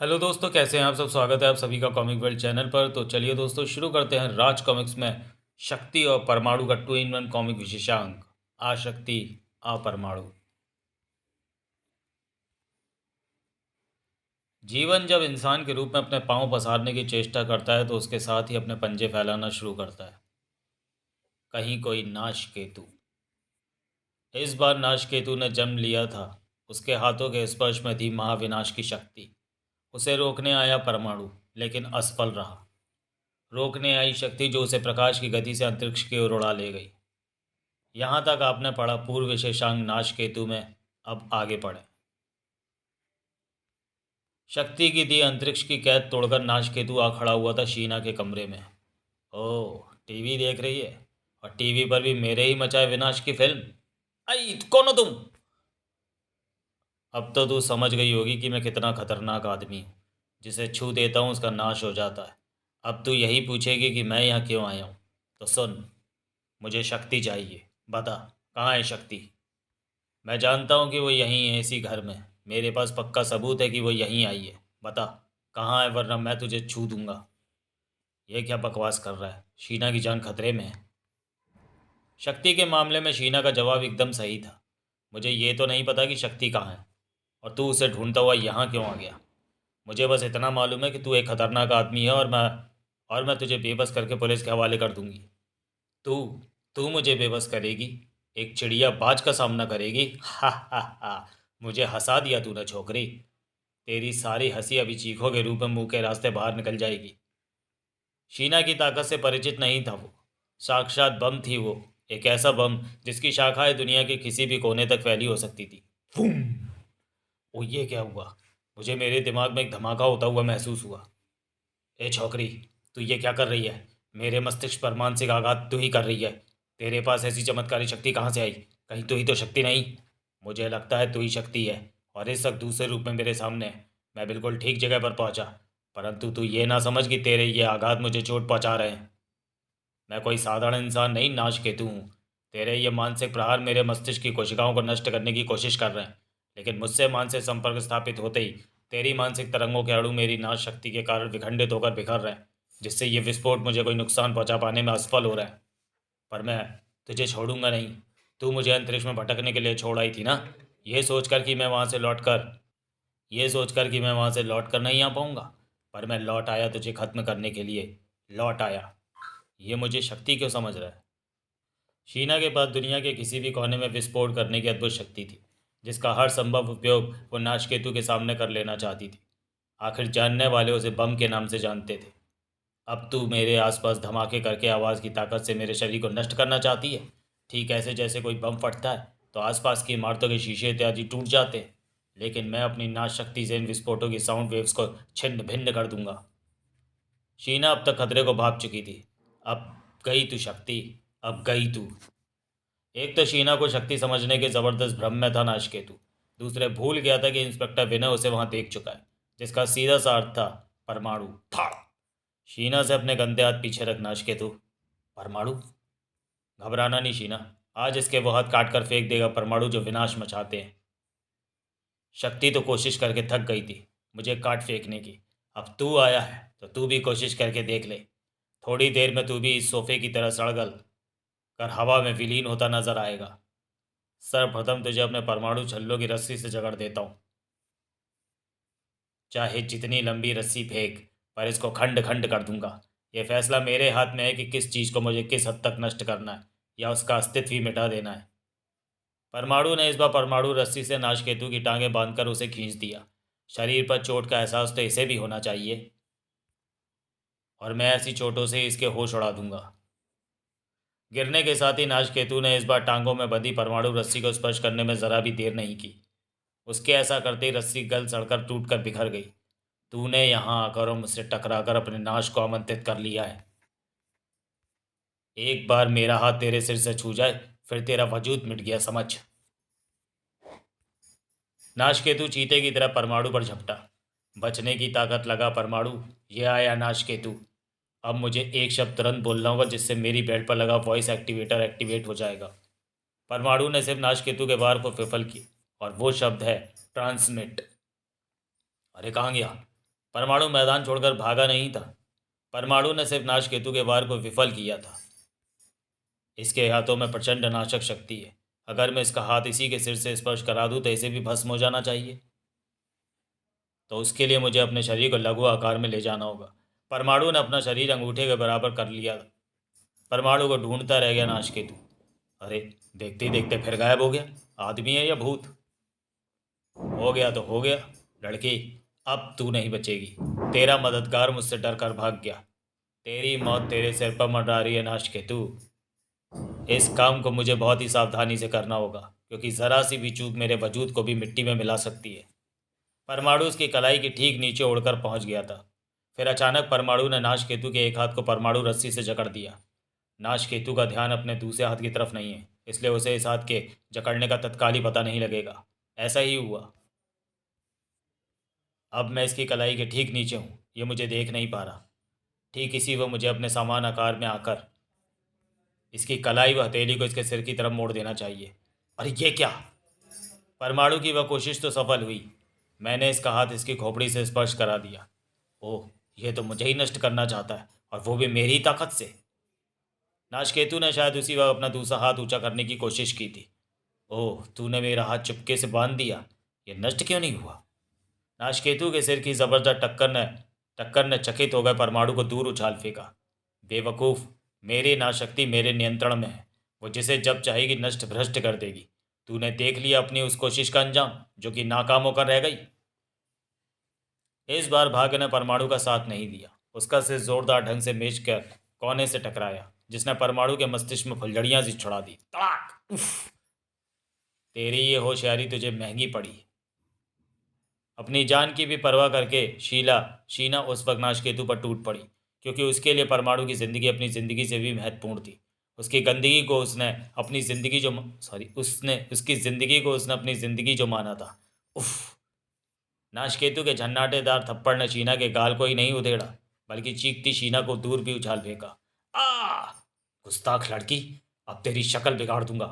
Hello दोस्तों, कैसे हैं आप सब। स्वागत है आप सभी का कॉमिक वर्ल्ड चैनल पर। तो चलिए दोस्तों, शुरू करते हैं राज कॉमिक्स में शक्ति और परमाणु का 2 in 1 कॉमिक विशेषांक आशक्ति अपरमाणु। जीवन जब इंसान के रूप में अपने पांव पसारने की चेष्टा करता है तो उसके साथ ही अपने पंजे फैलाना शुरू करता है। कहीं कोई नाश केतु। इस बार नाश केतु ने जन्म लिया था। उसके हाथों के स्पर्श में थी महाविनाश की शक्ति। उसे रोकने आया परमाणु, लेकिन असफल रहा। रोकने आई शक्ति जो उसे प्रकाश की गति से अंतरिक्ष की ओर उड़ा ले गई। यहाँ तक आपने पढ़ा पूर्व विशेषांक नाश केतु में। अब आगे पढ़ें। शक्ति की दी अंतरिक्ष की कैद तोड़कर नाश केतु आ खड़ा हुआ था शीना के कमरे में। ओह, टीवी देख रही है, और टीवी पर भी मेरे ही मचाए विनाश की फिल्म। आई, कौन हो तुम? अब तो तू समझ गई होगी कि मैं कितना खतरनाक आदमी हूँ। जिसे छू देता हूँ उसका नाश हो जाता है। अब तू यही पूछेगी कि मैं यहाँ क्यों आया हूँ। तो सुन, मुझे शक्ति चाहिए। बता, कहाँ है शक्ति? मैं जानता हूँ कि वो यहीं है, इसी घर में। मेरे पास पक्का सबूत है कि वो यहीं आई है। बता, कहाँ है, वरना मैं तुझे छू दूंगा। ये क्या बकवास कर रहा है? शीना की जान खतरे में है। शक्ति के मामले में शीना का जवाब एकदम सही था। मुझे ये तो नहीं पता कि शक्ति कहाँ है, और तू उसे ढूंढता हुआ यहाँ क्यों आ गया। मुझे बस इतना मालूम है कि तू एक खतरनाक आदमी है, और मैं तुझे बेबस करके पुलिस के हवाले कर दूंगी। तू तू मुझे बेबस करेगी? एक चिड़िया बाज का सामना करेगी? हा हा हा। मुझे हंसा दिया तूने छोकरी। तेरी सारी हंसी अभी चीखों के रूप में मुंह के रास्ते बाहर निकल जाएगी। शीना की ताकत से परिचित नहीं था वो। साक्षात बम थी वो। एक ऐसा बम जिसकी शाखाएं दुनिया के किसी भी कोने तक फैली हो सकती थी। फूम। ओ, ये क्या हुआ? मुझे मेरे दिमाग में एक धमाका होता हुआ महसूस हुआ। ए छोकरी, तू ये क्या कर रही है? मेरे मस्तिष्क पर मानसिक आघात तू ही कर रही है। तेरे पास ऐसी चमत्कारी शक्ति कहाँ से आई? कहीं तू ही तो शक्ति नहीं? मुझे लगता है तू ही शक्ति है, और इस वक्त दूसरे रूप में मेरे सामने है। मैं बिल्कुल ठीक जगह पर पहुंचा, परंतु तू ये ना समझ कि तेरे ये आघात मुझे चोट पहुंचा रहे हैं। मैं कोई साधारण इंसान नहीं, नाश केतु हूँ। तेरे ये मानसिक प्रहार मेरे मस्तिष्क की कोशिकाओं को नष्ट करने की कोशिश कर रहे हैं, लेकिन मुझसे मानसिक संपर्क स्थापित होते ही तेरी मानसिक तरंगों के अणु मेरी नाश शक्ति के कारण विखंडित होकर बिखर रहे हैं, जिससे ये विस्फोट मुझे कोई नुकसान पहुंचा पाने में असफल हो रहा है। पर मैं तुझे छोड़ूंगा नहीं। तू मुझे अंतरिक्ष में भटकने के लिए छोड़ आई थी ना? ये सोचकर कि मैं वहां से लौटकर ये सोचकर कि मैं वहां से लौट कर नहीं आ पाऊंगा। पर मैं लौट आया तुझे खत्म करने के लिए। लौट आया। ये मुझे शक्ति क्यों समझ रहा है? शीना के पास दुनिया के किसी भी कोने में विस्फोट करने की अद्भुत शक्ति थी, जिसका हर संभव उपयोग वो नाशकेतु के सामने कर लेना चाहती थी। आखिर जानने वाले उसे बम के नाम से जानते थे। अब तू मेरे आसपास धमाके करके आवाज़ की ताकत से मेरे शरीर को नष्ट करना चाहती है। ठीक ऐसे जैसे कोई बम फटता है तो आसपास की इमारतों के शीशे इत्यादि टूट जाते हैं, लेकिन मैं अपनी नाश शक्ति से इन विस्फोटों की साउंड वेव्स को छिन्न भिन्न कर दूंगा। शीना अब तक खतरे को भाप चुकी थी। अब गई तू शक्ति, अब गई तू। एक तो शीना को शक्ति समझने के जबरदस्त भ्रम में था नाशकेतु। दूसरे भूल गया था कि इंस्पेक्टर विनय उसे वहां देख चुका है, जिसका सीधा सा अर्थ था परमाणु। फाड़। शीना से अपने गंदे हाथ पीछे रख नाशकेतु। परमाणु? घबराना नहीं शीना। आज इसके वो हाथ काट कर फेंक देगा परमाणु जो विनाश मचाते हैं। शक्ति तो कोशिश करके थक गई थी मुझे काट फेंकने की। अब तू आया है तो तू भी कोशिश करके देख ले। थोड़ी देर में तू भी इस सोफे की तरह सड़गल कर हवा में विलीन होता नजर आएगा। सर्वप्रथम तुझे अपने परमाणु छल्लों की रस्सी से जकड़ देता हूँ। चाहे जितनी लंबी रस्सी फेंक, पर इसको खंड खंड कर दूंगा। यह फैसला मेरे हाथ में है कि किस चीज़ को मुझे किस हद तक नष्ट करना है, या उसका अस्तित्व ही मिटा देना है। परमाणु ने इस बार परमाणु रस्सी से नाशकेतु की टांगें बांधकर उसे खींच दिया। शरीर पर चोट का एहसास तो इसे भी होना चाहिए, और मैं ऐसी चोटों से इसके होश उड़ा दूंगा। गिरने के साथ ही नाशकेतु ने इस बार टांगों में बंधी परमाणु रस्सी को स्पर्श करने में जरा भी देर नहीं की। उसके ऐसा करते ही रस्सी गल सड़कर टूट कर बिखर गई। तूने यहाँ आकर और मुझसे टकराकर अपने नाश को आमंत्रित कर लिया है। एक बार मेरा हाथ तेरे सिर से छू जाए, फिर तेरा वजूद मिट गया, समझ। नाशकेतु चीते की तरह परमाणु पर झपटा। बचने की ताकत लगा परमाणु। ये आया नाशकेतु। अब मुझे एक शब्द तुरंत बोलना होगा, जिससे मेरी बेल्ट पर लगा वॉइस एक्टिवेटर एक्टिवेट हो जाएगा। परमाणु ने सिर्फ नाशकेतु के बार को फिफल की, और वो शब्द है ट्रांसमिट। अरे कहाँ गया? परमाणु मैदान छोड़कर भागा नहीं था। परमाणु ने सिर्फ नाशकेतु के वार को विफल किया था। इसके हाथों में प्रचंड नाशक शक्ति है। अगर मैं इसका हाथ इसी के सिर से स्पर्श करा दूं तो इसे भी भस्म हो जाना चाहिए। तो उसके लिए मुझे अपने शरीर को लघु आकार में ले जाना होगा। परमाणु ने अपना शरीर अंगूठे के बराबर कर लिया। परमाणु को ढूंढता रह गया नाशकेतु। अरे, देखते ही देखते फिर गायब हो गया। आदमी है या भूत? हो गया तो हो गया। लड़की, अब तू नहीं बचेगी। तेरा मददगार मुझसे डर कर भाग गया। तेरी मौत तेरे सिर पर मंडरा रही है नाशकेतु। इस काम को मुझे बहुत ही सावधानी से करना होगा, क्योंकि ज़रा सी भी चूक मेरे वजूद को भी मिट्टी में मिला सकती है। परमाणु उसकी कलाई के ठीक नीचे उड़कर पहुंच गया था। फिर अचानक परमाणु ने नाशकेतु के एक हाथ को परमाणु रस्सी से जकड़ दिया। नाशकेतु का ध्यान अपने दूसरे हाथ की तरफ नहीं है, इसलिए उसे इस हाथ के जकड़ने का तत्काल ही पता नहीं लगेगा। ऐसा ही हुआ। अब मैं इसकी कलाई के ठीक नीचे हूँ, ये मुझे देख नहीं पा रहा। ठीक इसी वो मुझे अपने समान आकार में आकर इसकी कलाई व हथेली को इसके सिर की तरफ मोड़ देना चाहिए। अरे ये क्या! परमाणु की वह कोशिश तो सफल हुई। मैंने इसका हाथ इसकी खोपड़ी से स्पर्श करा दिया। ओह, ये तो मुझे ही नष्ट करना चाहता है, और वो भी मेरी ही ताकत से। नाशकेतु ने शायद उसी वक्त अपना दूसरा हाथ ऊंचा करने की कोशिश की थी। ओह, तूने मेरा हाथ चुपके से बांध दिया। ये नष्ट क्यों नहीं हुआ? नाशकेतु के सिर की जबरदस्त टक्कर ने चकित होकर परमाणु को दूर उछाल फेंका। बेवकूफ़, मेरी नाशक्ति मेरे नियंत्रण में है। वो जिसे जब चाहेगी नष्ट भ्रष्ट कर देगी। तूने देख लिया अपनी उस कोशिश का अंजाम, जो कि नाकाम होकर रह गई। इस बार भाग्य ने परमाणु का साथ नहीं दिया। उसका सिर जोरदार ढंग से मेज कर कोने से टकराया, जिसने परमाणु के मस्तिष्क में फुलझड़ियां सी छुड़ा दी। तड़ाक! उफ! तेरी ये होशियारी तुझे महंगी पड़ी। अपनी जान की भी परवाह करके शीना उस वक्त नाशकेतु पर टूट पड़ी, क्योंकि उसके लिए परमाणु की जिंदगी अपनी जिंदगी से भी महत्वपूर्ण थी। उसकी गंदगी को उसने अपनी जिंदगी जो सॉरी उसने उसकी जिंदगी को उसने अपनी जिंदगी जो माना था। उफ! नाशकेतु के झन्नाटेदार थप्पड़ ने शीना के गाल को ही नहीं उधेड़ा, बल्कि चीखती शीना को दूर भी उछाल फेंका। आ! गुस्ताख लड़की, अब तेरी शक्ल बिगाड़ दूंगा।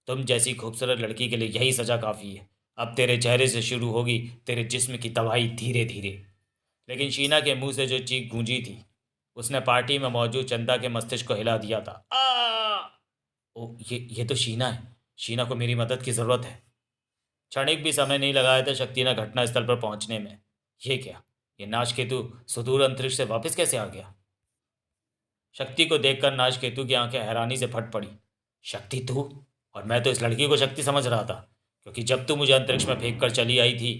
तुम जैसी खूबसूरत लड़की के लिए यही सजा काफ़ी है। अब तेरे चेहरे से शुरू होगी तेरे जिस्म की तबाही धीरे धीरे। लेकिन शीना के मुंह से जो चीख गूंजी थी, उसने पार्टी में मौजूद चंदा के मस्तिष्क को हिला दिया था। ओ, ये तो शीना है। शीना को मेरी मदद की ज़रूरत है। क्षणिक भी समय नहीं लगाया था शक्ति ने घटनास्थल पर पहुंचने में। ये क्या? ये नाशकेतु सुदूर अंतरिक्ष से वापस कैसे आ गया? शक्ति को देखकर नाशकेतु की आंखें हैरानी से फट पड़ी। शक्ति तू? और मैं तो इस लड़की को शक्ति समझ रहा था, क्योंकि जब तू मुझे अंतरिक्ष में फेंक कर चली आई थी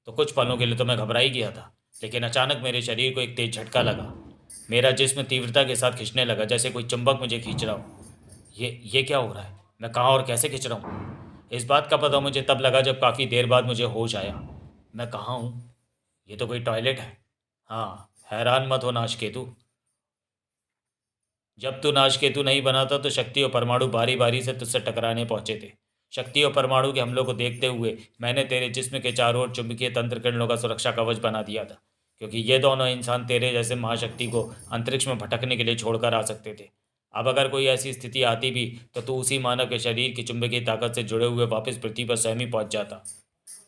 तो कुछ पलों के लिए तो मैं घबरा ही गया था। लेकिन अचानक मेरे शरीर को एक तेज झटका लगा। मेरा जिस्म तीव्रता के साथ खिंचने लगा, जैसे कोई चुंबक मुझे खींच रहा हो। ये क्या हो रहा है? मैं कहाँ और कैसे खिंच रहा हूँ? इस बात का पता मुझे तब लगा जब काफ़ी देर बाद मुझे होश आया। मैं कहाँ हूँ? ये तो कोई टॉयलेट है। हाँ, हैरान मत हो नाशकेतु। जब तू नाशकेतु नहीं बना था तो शक्ति और परमाणु बारी बारी से तुझसे टकराने पहुंचे थे। शक्ति और परमाणु के हमलों को देखते हुए मैंने तेरे जिस्म के चारों ओर चुंबकीय तंत्र किरणों का सुरक्षा कवच बना दिया था, क्योंकि ये दोनों इंसान तेरे जैसे महाशक्ति को अंतरिक्ष में भटकने के लिए छोड़कर आ सकते थे। अब अगर कोई ऐसी स्थिति आती भी तो तू उसी मानव के शरीर की चुंबकीय ताकत से जुड़े हुए वापस पृथ्वी पर स्वयं ही पहुंच जाता।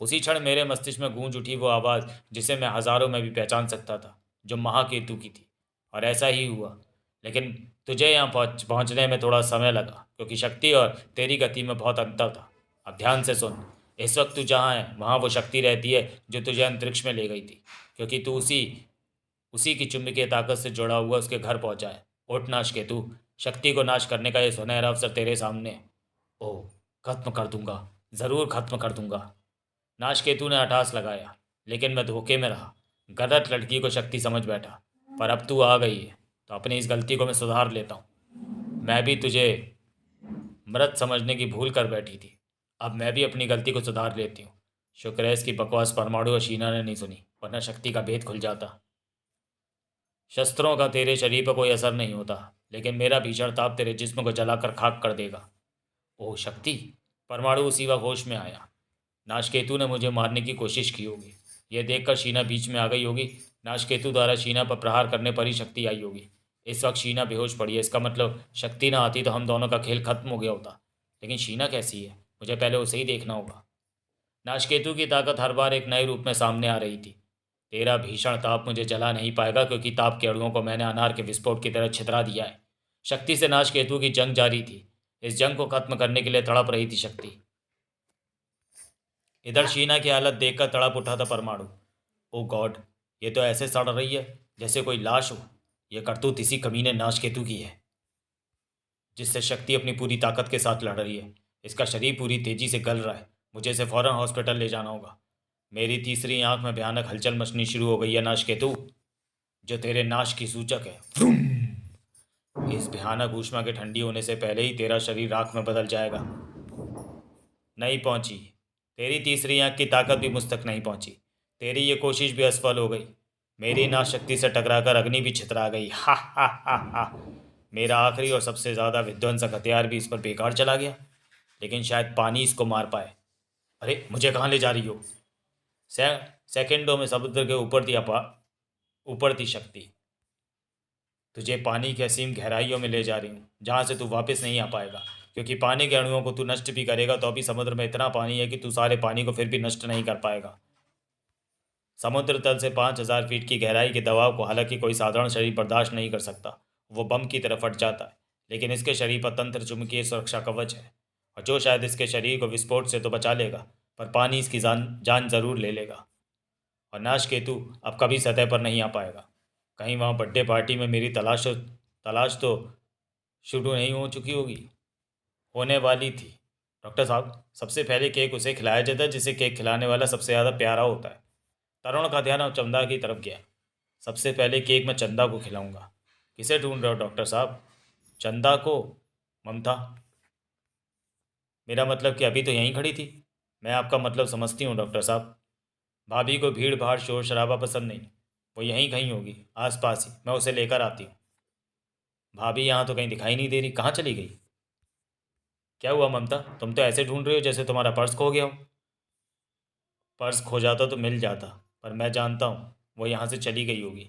उसी क्षण मेरे मस्तिष्क में गूंज उठी वो आवाज़ जिसे मैं हज़ारों में भी पहचान सकता था, जो महाकेतु की थी। और ऐसा ही हुआ। लेकिन तुझे यहाँ पहुँचने में थोड़ा समय लगा, क्योंकि शक्ति और तेरी गति में बहुत अंतर था। अब ध्यान से सुन। इस वक्त तू जहाँ है वहाँ वो शक्ति रहती है जो तुझे अंतरिक्ष में ले गई थी, क्योंकि तू उसी उसी की चुंबकीय ताकत से जुड़ा हुआ उसके घर पहुँचा है। उठ नाशकेतु, शक्ति को नाश करने का ये सुनहरा अवसर तेरे सामने है। ओह, खत्म कर दूंगा, ज़रूर खत्म कर दूंगा। नाशकेतु ने अठास लगाया, लेकिन मैं धोखे में रहा। गलत लड़की को शक्ति समझ बैठा। पर अब तू आ गई है तो अपनी इस गलती को मैं सुधार लेता हूँ। मैं भी तुझे मृत समझने की भूल कर बैठी थी। अब मैं भी अपनी गलती को सुधार लेती हूँ। शुक्र है इसकी बकवास परमाणु और शीना ने नहीं सुनी, वरना शक्ति का भेद खुल जाता। शस्त्रों का तेरे शरीर पर कोई असर नहीं होता, लेकिन मेरा भीषण ताप तेरे जिस्म को जलाकर खाक कर देगा। ओह शक्ति! परमाणु उसी वक्त होश में आया। नाशकेतु ने मुझे मारने की कोशिश की होगी। यह देखकर शीना बीच में आ गई होगी। नाशकेतु द्वारा शीना पर प्रहार करने पर ही शक्ति आई होगी। इस वक्त शीना बेहोश पड़ी है। इसका मतलब शक्ति ना आती तो हम दोनों का खेल खत्म हो गया होता। लेकिन शीना कैसी है? मुझे पहले उसे ही देखना होगा। नाशकेतु की ताकत हर बार एक नए रूप में सामने आ रही थी। तेरा भीषण ताप मुझे जला नहीं पाएगा, क्योंकि ताप के अणुओं को मैंने अनार के विस्फोट की तरह छितरा दिया है। शक्ति से नाश केतु की जंग जारी थी। इस जंग को खत्म करने के लिए तड़प रही थी शक्ति। इधर शीना की हालत देखकर तड़प उठा था परमाणु। ओ गॉड, ये तो ऐसे सड़ रही है जैसे कोई लाश हो। यह करतूत इसी कमीने नाश केतु की है, जिससे शक्ति अपनी पूरी ताकत के साथ लड़ रही है। इसका शरीर पूरी तेजी से गल रहा है। मुझे इसे फौरन हॉस्पिटल ले जाना होगा। मेरी तीसरी आंख में भयानक हलचल मचनी शुरू हो गई है नाश केतु, जो तेरे नाश की सूचक है। इस भयानक ऊष्मा के ठंडी होने से पहले ही तेरा शरीर राख में बदल जाएगा। नहीं पहुंची। तेरी तीसरी आंख की ताकत भी मुझ तक नहीं पहुंची। तेरी ये कोशिश भी असफल हो गई। मेरी नाश शक्ति से टकराकर अग्नि भी छितरा गई। हा हा हा हा। मेरा आखिरी और सबसे ज़्यादा विध्वंसक हथियार भी इस पर बेकार चला गया। लेकिन शायद पानी इसको मार पाए। अरे, मुझे कहाँ ले जा रही हो? सेकंडों में समुद्र के ऊपर थी शक्ति। तुझे पानी की असीम गहराइयों में ले जा रही हूँ, जहाँ से तू वापस नहीं आ पाएगा। क्योंकि पानी के अणुओं को तू नष्ट भी करेगा तो अभी समुद्र में इतना पानी है कि तू सारे पानी को फिर भी नष्ट नहीं कर पाएगा। समुद्र तल से 5,000 फीट की गहराई के दबाव को हालांकि कोई साधारण शरीर बर्दाश्त नहीं कर सकता। वो बम की तरह फट जाता है। लेकिन इसके शरीर पर तंत्र चुंबकीय सुरक्षा कवच है, और जो शायद इसके शरीर को विस्फोट से तो बचा लेगा, पर पानी इसकी जान जरूर ले लेगा। और नाश केतु अब कभी सतह पर नहीं आ पाएगा। कहीं वहाँ बर्थडे पार्टी में मेरी तलाश तो शुरू नहीं हो चुकी होगी? होने वाली थी। डॉक्टर साहब, सबसे पहले केक उसे खिलाया जाता है जिसे केक खिलाने वाला सबसे ज़्यादा प्यारा होता है। तरुण का ध्यान अब चंदा की तरफ गया। सबसे पहले केक मैं चंदा को खिलाऊंगा। किसे ढूंढ रहे हो डॉक्टर साहब? चंदा को। ममता? मेरा मतलब कि अभी तो यहीं खड़ी थी। मैं आपका मतलब समझती हूँ डॉक्टर साहब। भाभी को भीड़ भाड़ शोर शराबा पसंद नहीं। वो यहीं कहीं होगी, आसपास ही। मैं उसे लेकर आती हूँ। भाभी यहाँ तो कहीं दिखाई नहीं दे रही, कहाँ चली गई? क्या हुआ ममता, तुम तो ऐसे ढूंढ रही हो जैसे तुम्हारा पर्स खो गया हो। पर्स खो जाता तो मिल जाता, पर मैं जानता हूँ वो यहाँ से चली गई होगी।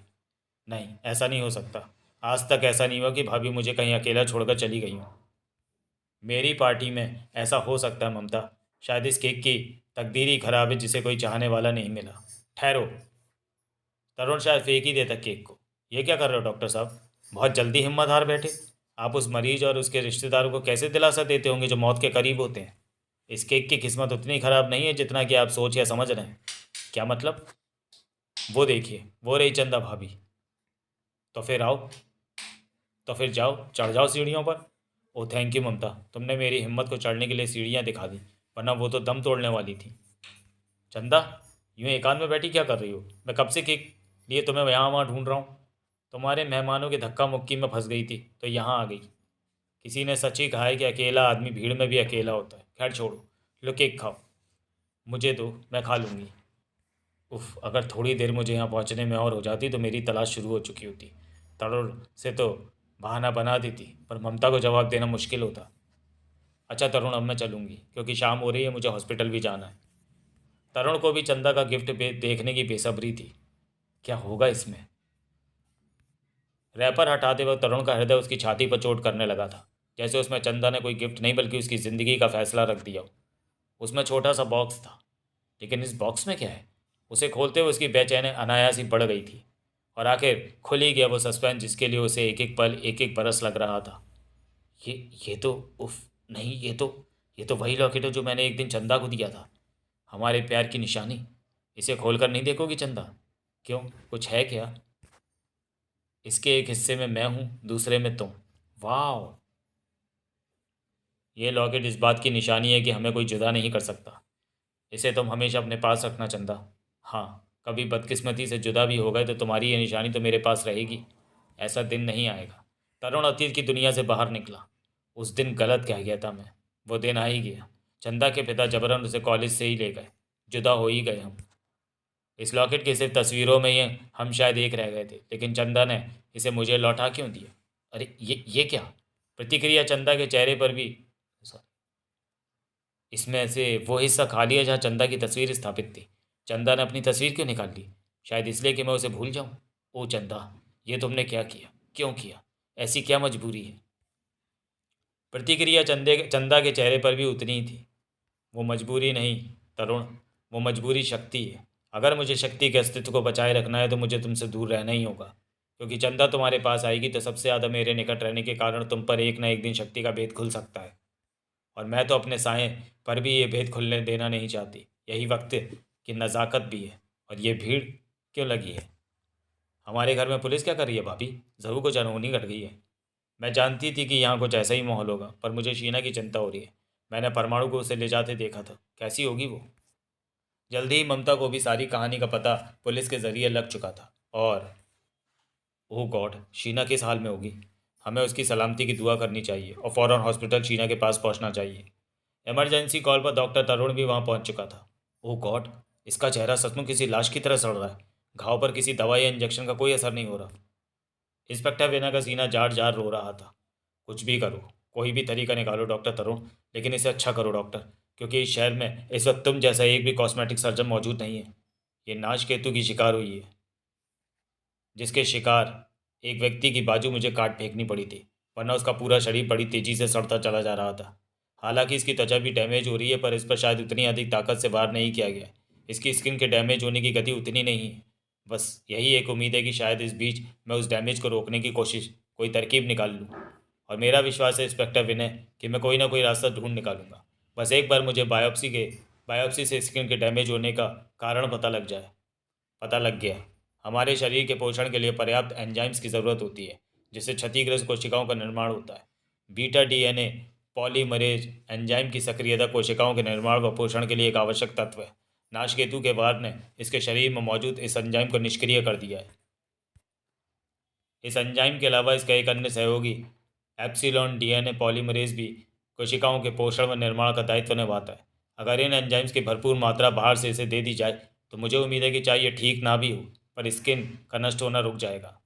नहीं, ऐसा नहीं हो सकता। आज तक ऐसा नहीं हुआ कि भाभी मुझे कहीं अकेला छोड़कर चली गई हो। मेरी पार्टी में ऐसा हो सकता है ममता। शायद इस केक की तकदीर ही खराब है, जिसे कोई चाहने वाला नहीं मिला। ठहरो। तरुण शायद फेंक ही देता केक को। ये क्या कर रहे हो डॉक्टर साहब? बहुत जल्दी हिम्मत हार बैठे। आप उस मरीज और उसके रिश्तेदारों को कैसे दिलासा देते होंगे जो मौत के करीब होते हैं? इस केक की किस्मत उतनी ख़राब नहीं है जितना कि आप सोच या समझ रहे हैं। क्या मतलब? वो देखिए, वो रही चंदा भाभी। तो फिर आओ। तो फिर जाओ, चढ़ जाओ सीढ़ियों पर। ओ थैंक यू ममता, तुमने मेरी हिम्मत को चढ़ने के लिए सीढ़ियाँ दिखा दी, वरना वो तो दम तोड़ने वाली थी। चंदा, यूँ एकांत में बैठी क्या कर रही हो? मैं कब से केक लिए तुम्हें यहाँ वहाँ ढूंढ रहा हूँ। तुम्हारे मेहमानों के धक्का मुक्की में फंस गई थी तो यहाँ आ गई। किसी ने सच ही कहा है कि अकेला आदमी भीड़ में भी अकेला होता है। खैर छोड़ो, लो केक खाओ। मुझे दो, मैं खा लूँगी। उफ, अगर थोड़ी देर मुझे यहाँ पहुँचने में और हो जाती तो मेरी तलाश शुरू हो चुकी होती। तरुण से तो बहाना बना देती, पर ममता को जवाब देना मुश्किल होता। अच्छा तरुण, अब मैं चलूँगी क्योंकि शाम हो रही है, मुझे हॉस्पिटल भी जाना है। तरुण को भी चंदा का गिफ्ट देखने की बेसब्री थी। क्या होगा इसमें? रैपर हटाते वक्त तरुण का हृदय उसकी छाती पर चोट करने लगा था, जैसे उसमें चंदा ने कोई गिफ्ट नहीं बल्कि उसकी ज़िंदगी का फैसला रख दिया हो। उसमें छोटा सा बॉक्स था, लेकिन इस बॉक्स में क्या है? उसे खोलते हुए उसकी बेचैनी अनायास ही बढ़ गई थी। और आखिर खुल ही गया वो सस्पेंस जिसके लिए उसे एक एक पल एक एक बरस लग रहा था। ये तो, उफ, नहीं, ये तो वही लॉकेट है जो मैंने एक दिन चंदा को दिया था। हमारे प्यार की निशानी। इसे खोलकर नहीं देखोगी चंदा? क्यों, कुछ है क्या? इसके एक हिस्से में मैं हूँ, दूसरे में तुम। वाह! ये लॉकेट इस बात की निशानी है कि हमें कोई जुदा नहीं कर सकता। इसे तुम हमेशा अपने पास रखना चंदा। हाँ, कभी बदकिस्मती से जुदा भी हो गए तो तुम्हारी ये निशानी तो मेरे पास रहेगी। ऐसा दिन नहीं आएगा। तरुण अतीत की दुनिया से बाहर निकला। उस दिन गलत कह गया था मैं। वो दिन आ ही गया। चंदा के पिता जबरन उसे कॉलेज से ही ले गए। जुदा हो ही गए हम। इस लॉकेट की सिर्फ तस्वीरों में ही हम शायद एक रह गए थे, लेकिन चंदा ने इसे मुझे लौटा क्यों दिया? अरे ये क्या? प्रतिक्रिया चंदा के चेहरे पर भी। इसमें से वो हिस्सा खाली है जहाँ चंदा की तस्वीर स्थापित थी। चंदा ने अपनी तस्वीर क्यों निकाल ली? शायद इसलिए कि मैं उसे भूल जाऊं। ओ चंदा, ये तुमने क्या किया? क्यों किया? ऐसी क्या मजबूरी है? प्रतिक्रिया चंदा के चेहरे पर भी उतनी ही थी। वो मजबूरी नहीं तरुण, वो मजबूरी शक्ति है। अगर मुझे शक्ति के अस्तित्व को बचाए रखना है तो मुझे तुमसे दूर रहना ही होगा, क्योंकि चंदा तुम्हारे पास आएगी तो सबसे ज़्यादा मेरे निकट रहने के कारण तुम पर एक ना एक दिन शक्ति का भेद खुल सकता है, और मैं तो अपने साए पर भी ये भेद खुलने देना नहीं चाहती। यही वक्त की नज़ाकत भी है। और ये भीड़ क्यों लगी है? हमारे घर में पुलिस क्या कर रही है भाभी? ज़रूर कुछ अनहोनी घट गई है। मैं जानती थी कि यहाँ कुछ ऐसा ही माहौल होगा, पर मुझे शीना की चिंता हो रही है। मैंने परमाणु को उसे ले जाते देखा था, कैसी होगी वो? जल्दी ही ममता को भी सारी कहानी का पता पुलिस के जरिए लग चुका था। और ओह गॉड, शीना किस हाल में होगी? हमें उसकी सलामती की दुआ करनी चाहिए और फ़ौरन हॉस्पिटल शीना के पास पहुंचना चाहिए। इमरजेंसी कॉल पर डॉक्टर तरुण भी वहां पहुंच चुका था। ओह गॉड, इसका चेहरा सचमुच किसी लाश की तरह सड़ रहा है। घाव पर किसी दवा या इंजेक्शन का कोई असर नहीं हो रहा। इंस्पेक्टर विना का सीना जार जार रो रहा था। कुछ भी करो, कोई भी तरीका निकालो डॉक्टर तरुण, लेकिन इसे अच्छा करो डॉक्टर, क्योंकि इस शहर में इस वक्त तुम जैसा एक भी कॉस्मेटिक सर्जन मौजूद नहीं है। ये नाश केतु की शिकार हुई है, जिसके शिकार एक व्यक्ति की बाजू मुझे काट फेंकनी पड़ी थी, वरना उसका पूरा शरीर बड़ी तेजी से सड़ता चला जा रहा था। हालांकि इसकी त्वचा भी डैमेज हो रही है, पर इस पर शायद उतनी अधिक ताकत से वार नहीं किया गया। इसकी स्किन के डैमेज होने की गति उतनी नहीं है। बस यही एक उम्मीद है कि शायद इस बीच मैं उस डैमेज को रोकने की कोई तरकीब निकाल लूँ। और मेरा विश्वास है इंस्पेक्टर विनय कि मैं कोई ना कोई रास्ता ढूंढ निकालूंगा। बस एक बार मुझे बायोप्सी से स्किन के डैमेज होने का कारण पता लग गया। हमारे शरीर के पोषण के लिए पर्याप्त एंजाइम्स की ज़रूरत होती है, जिससे क्षतिग्रस्त कोशिकाओं का निर्माण होता है। बीटा डीएनए पॉलीमरेज एंजाइम की सक्रियता कोशिकाओं के निर्माण व पोषण के लिए एक आवश्यक तत्व है। नाशकेतु के वार ने इसके शरीर में मौजूद इस एंजाइम को निष्क्रिय कर दिया है। इस एंजाइम के अलावा इसका एक अन्य सहयोगी एप्सिलॉन डीएनए पॉलीमरेज भी कोशिकाओं के पोषण व निर्माण का दायित्व निभाता है। अगर इन एंजाइम्स की भरपूर मात्रा बाहर से इसे दे दी जाए तो मुझे उम्मीद है कि चाहे ये ठीक ना भी हो, पर स्किन का नष्ट होना रुक जाएगा।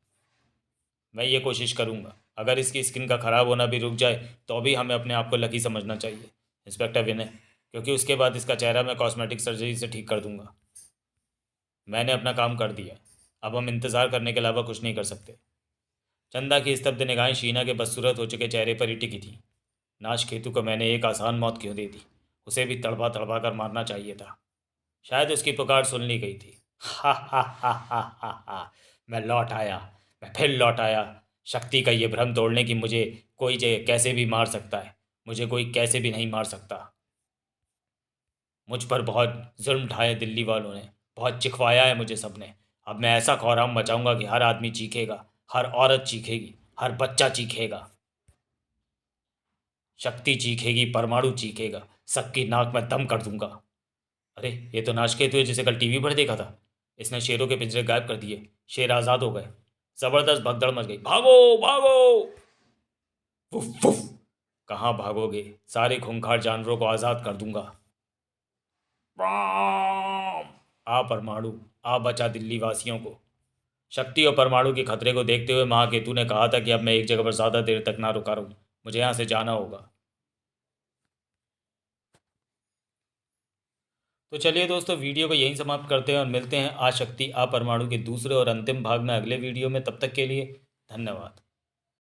मैं ये कोशिश करूँगा। अगर इसकी स्किन का ख़राब होना भी रुक जाए तो भी हमें अपने आप को लकी समझना चाहिए इंस्पेक्टर विनय, क्योंकि उसके बाद इसका चेहरा मैं कॉस्मेटिक सर्जरी से ठीक कर दूंगा। मैंने अपना काम कर दिया, अब हम इंतज़ार करने के अलावा कुछ नहीं कर सकते। चंदा की स्तब्ध निगाहें शीना के बदसूरत हो चुके चेहरे पर ही टिकी थी। नाश केतु को मैंने एक आसान मौत क्यों दी थी? उसे भी तड़पा तड़पा कर मारना चाहिए था। शायद उसकी पुकार सुन ली गई थी। हा हा हा हा हा हा, मैं लौट आया, मैं फिर लौट आया। शक्ति का ये भ्रम तोड़ने की मुझे कोई कैसे भी मार सकता है, मुझे कोई कैसे भी नहीं मार सकता। मुझ पर बहुत जुल्म ढाए दिल्ली वालों ने, बहुत चिखवाया है मुझे सबने। अब मैं ऐसा कोहराम मचाऊंगा कि हर आदमी चीखेगा, हर औरत चीखेगी, हर बच्चा चीखेगा। शक्ति चीखेगी, परमाणु चीखेगा, सबकी नाक में दम कर दूंगा। अरे ये तो नाशकेतु है जिसे कल टीवी पर देखा था। इसने शेरों के पिंजरे गायब कर दिए, शेर आज़ाद हो गए। जबरदस्त भगदड़ मच गई। भागो भागो! Woof woof! कहाँ भागोगे? सारे खूंखार जानवरों को आज़ाद कर दूंगा। आ परमाणु, आ बचा दिल्ली वासियों को। शक्ति और परमाणु के खतरे को देखते हुए महाकेतु ने कहा था कि अब मैं एक जगह पर ज़्यादा देर तक ना रुका रहूं, मुझे यहाँ से जाना होगा। तो चलिए दोस्तों, वीडियो को यहीं समाप्त करते हैं और मिलते हैं आ शक्ति आ परमाणु के दूसरे और अंतिम भाग में अगले वीडियो में। तब तक के लिए धन्यवाद।